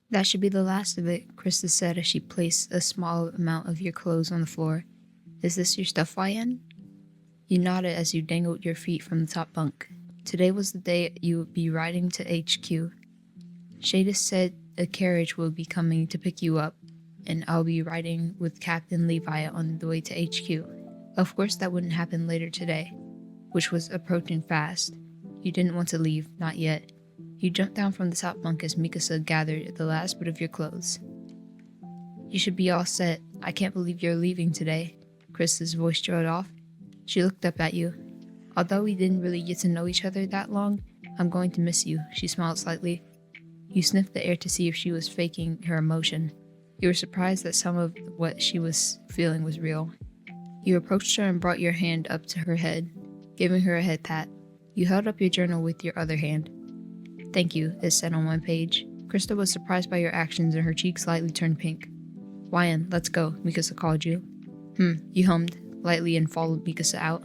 That should be the last of it, Krista said as she placed a small amount of your clothes on the floor. Is this your stuff, YN? You nodded as you dangled your feet from the top bunk. Today was the day you would be riding to HQ. Shadis said a carriage will be coming to pick you up, and I'll be riding with Captain Levi on the way to HQ. Of course that wouldn't happen later today, which was approaching fast. You didn't want to leave, not yet. You jumped down from the top bunk as Mikasa gathered the last bit of your clothes. You should be all set. I can't believe you're leaving today, Krista's voice trailed off. She looked up at you. Although we didn't really get to know each other that long, I'm going to miss you, she smiled slightly. You sniffed the air to see if she was faking her emotion. You were surprised that some of what she was feeling was real. You approached her and brought your hand up to her head, giving her a head pat. You held up your journal with your other hand. Thank you, it said on one page. Krista was surprised by your actions and her cheeks slightly turned pink. YN, let's go, Mikasa called you. You hummed lightly and followed Mikasa out.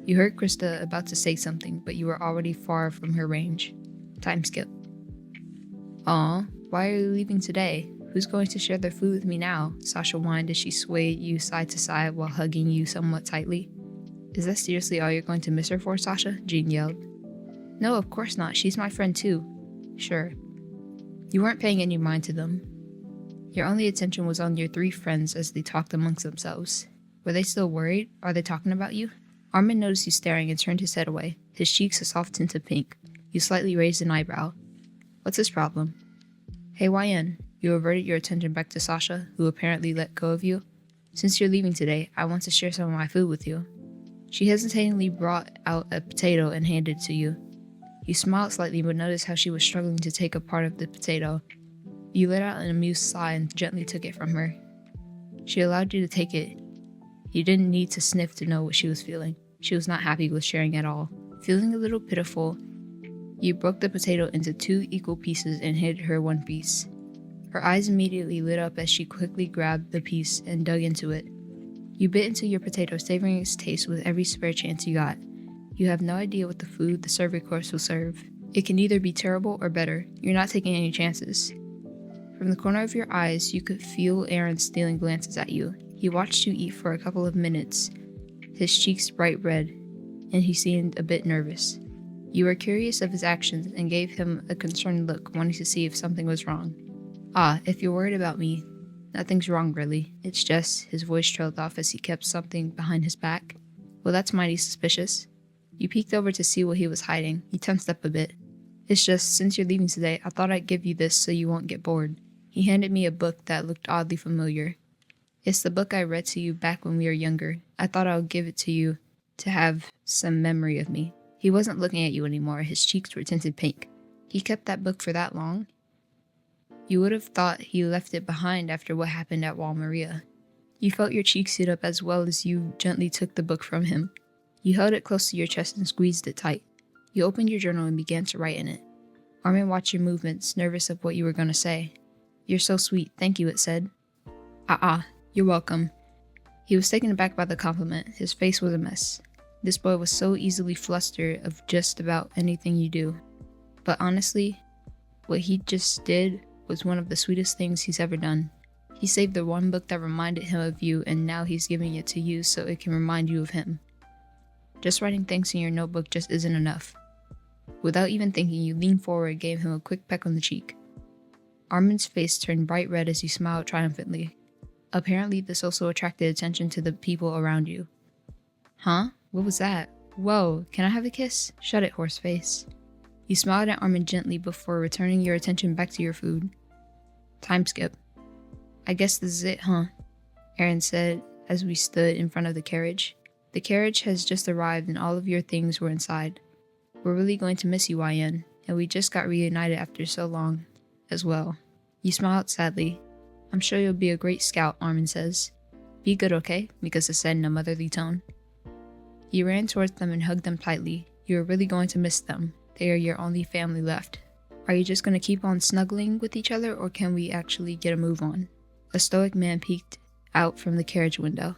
You heard Krista about to say something, but you were already far from her range. Time skip. Aw, why are you leaving today? Who's going to share their food with me now? Sasha whined as she swayed you side to side while hugging you somewhat tightly. Is that seriously all you're going to miss her for, Sasha? Jean yelled. No, of course not. She's my friend too. Sure. You weren't paying any mind to them. Your only attention was on your three friends as they talked amongst themselves. Were they still worried? Are they talking about you? Armin noticed you staring and turned his head away, his cheeks a soft tint of pink. You slightly raised an eyebrow. What's his problem? Hey YN, you averted your attention back to Sasha, who apparently let go of you. Since you're leaving today, I want to share some of my food with you. She hesitatingly brought out a potato and handed it to you. You smiled slightly but noticed how she was struggling to take a part of the potato. You let out an amused sigh and gently took it from her. She allowed you to take it. You didn't need to sniff to know what she was feeling. She was not happy with sharing at all. Feeling a little pitiful, you broke the potato into 2 equal pieces and handed her one piece. Her eyes immediately lit up as she quickly grabbed the piece and dug into it. You bit into your potato, savoring its taste with every spare chance you got. You have no idea what the food the serving course will serve. It can either be terrible or better. You're not taking any chances. From the corner of your eyes, you could feel Aaron stealing glances at you. He watched you eat for a couple of minutes, his cheeks bright red, and he seemed a bit nervous. You were curious of his actions and gave him a concerned look, wanting to see if something was wrong. If you're worried about me, nothing's wrong really. It's just, his voice trailed off as he kept something behind his back. Well, that's mighty suspicious. You peeked over to see what he was hiding. He tensed up a bit. It's just, since you're leaving today, I thought I'd give you this so you won't get bored. He handed me a book that looked oddly familiar. It's the book I read to you back when we were younger. I thought I would give it to you to have some memory of me. He wasn't looking at you anymore. His cheeks were tinted pink. He kept that book for that long? You would have thought he left it behind after what happened at Wal Maria. You felt your cheeks heat up as well as you gently took the book from him. You held it close to your chest and squeezed it tight. You opened your journal and began to write in it. Armin watched your movements, nervous of what you were going to say. You're so sweet, thank you, it said. You're welcome. He was taken aback by the compliment. His face was a mess. This boy was so easily flustered of just about anything you do. But honestly, what he just did was one of the sweetest things he's ever done. He saved the one book that reminded him of you, and now he's giving it to you so it can remind you of him. Just writing thanks in your notebook just isn't enough. Without even thinking, you leaned forward and gave him a quick peck on the cheek. Armin's face turned bright red as he smiled triumphantly. Apparently, this also attracted attention to the people around you. Huh? What was that? Whoa, can I have a kiss? Shut it, horseface. You smiled at Armin gently before returning your attention back to your food. Time skip. I guess this is it, huh? Aaron said as we stood in front of the carriage. The carriage has just arrived and all of your things were inside. We're really going to miss you, YN, and we just got reunited after so long as well. You smiled sadly. I'm sure you'll be a great scout, Armin says. Be good, okay? Mikasa said in a motherly tone. You ran towards them and hugged them tightly. You are really going to miss them. They are your only family left. Are you just going to keep on snuggling with each other, or can we actually get a move on? A stoic man peeked out from the carriage window.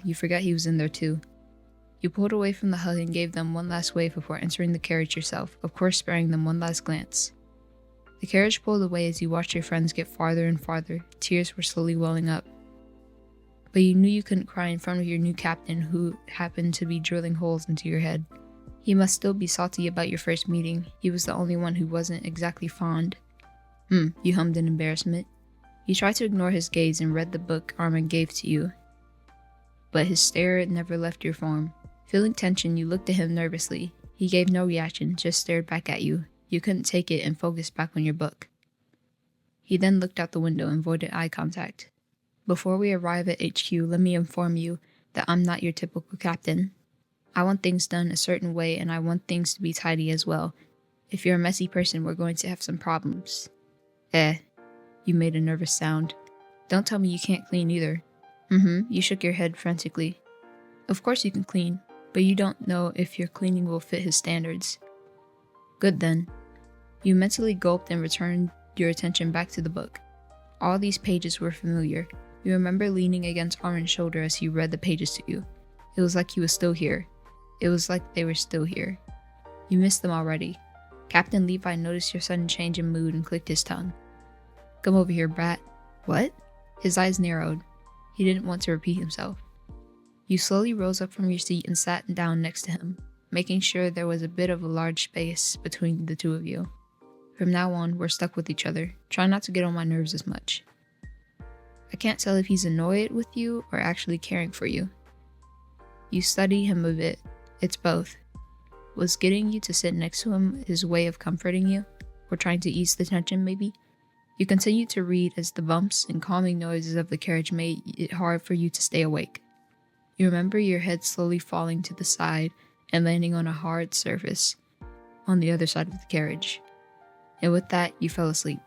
You forgot he was in there too. You pulled away from the hug and gave them one last wave before entering the carriage yourself, of course sparing them one last glance. The carriage pulled away as you watched your friends get farther and farther. Tears were slowly welling up. But you knew you couldn't cry in front of your new captain who happened to be drilling holes into your head. He must still be salty about your first meeting. He was the only one who wasn't exactly fond. You hummed in embarrassment. You tried to ignore his gaze and read the book Armin gave to you. But his stare never left your form. Feeling tension, you looked at him nervously. He gave no reaction, just stared back at you. You couldn't take it and focused back on your book. He then looked out the window and avoided eye contact. Before we arrive at HQ, let me inform you that I'm not your typical captain. I want things done a certain way and I want things to be tidy as well. If you're a messy person, we're going to have some problems. You made a nervous sound. Don't tell me you can't clean either. You shook your head frantically. Of course you can clean, but you don't know if your cleaning will fit his standards. Good then. You mentally gulped and returned your attention back to the book. All these pages were familiar. You remember leaning against Armin's shoulder as he read the pages to you. It was like he was still here. It was like they were still here. You missed them already. Captain Levi noticed your sudden change in mood and clicked his tongue. Come over here, brat. What? His eyes narrowed. He didn't want to repeat himself. You slowly rose up from your seat and sat down next to him, making sure there was a bit of a large space between the two of you. From now on, we're stuck with each other. Try not to get on my nerves as much. I can't tell if he's annoyed with you or actually caring for you. You study him a bit. It's both. Was getting you to sit next to him his way of comforting you? Or trying to ease the tension, maybe? You continued to read as the bumps and calming noises of the carriage made it hard for you to stay awake. You remember your head slowly falling to the side and landing on a hard surface on the other side of the carriage. And with that, you fell asleep.